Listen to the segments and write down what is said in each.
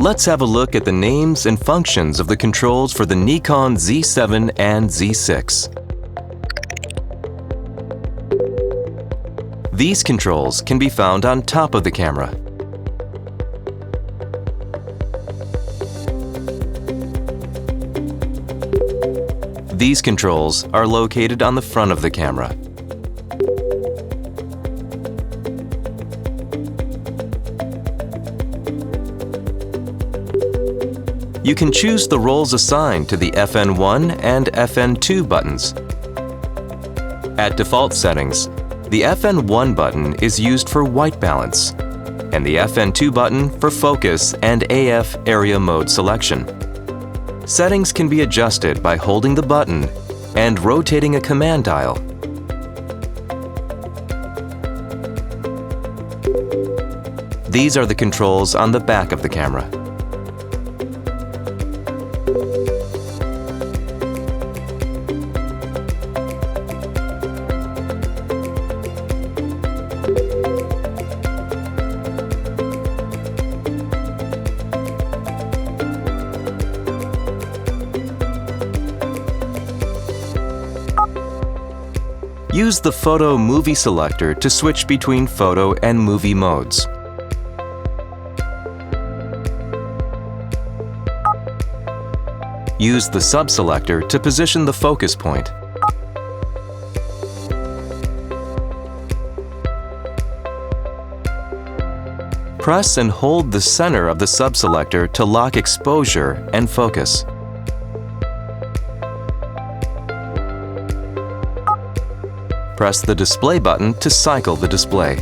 Let's have a look at the names and functions of the controls for the Nikon Z7 and Z6. These controls can be found on top of the camera. These controls are located on the front of the camera. You can choose the roles assigned to the FN1 and FN2 buttons. At default settings, the FN1 button is used for white balance, and the FN2 button for focus and AF area mode selection. Settings can be adjusted by holding the button and rotating a command dial. These are the controls on the back of the camera. Use the Photo Movie selector to switch between photo and movie modes. Use the sub-selector to position the focus point. Press and hold the center of the sub-selector to lock exposure and focus. Press the display button to cycle the display.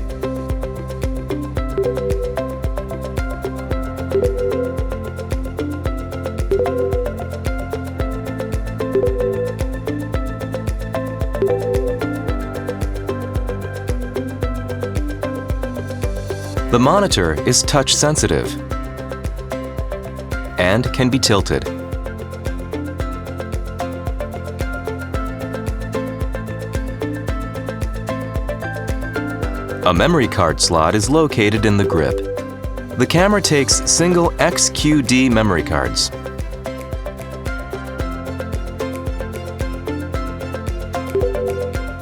The monitor is touch sensitive and can be tilted. A memory card slot is located in the grip. The camera takes single XQD memory cards.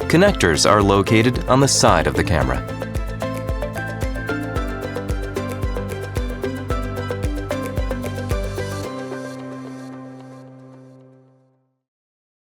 Connectors are located on the side of the camera.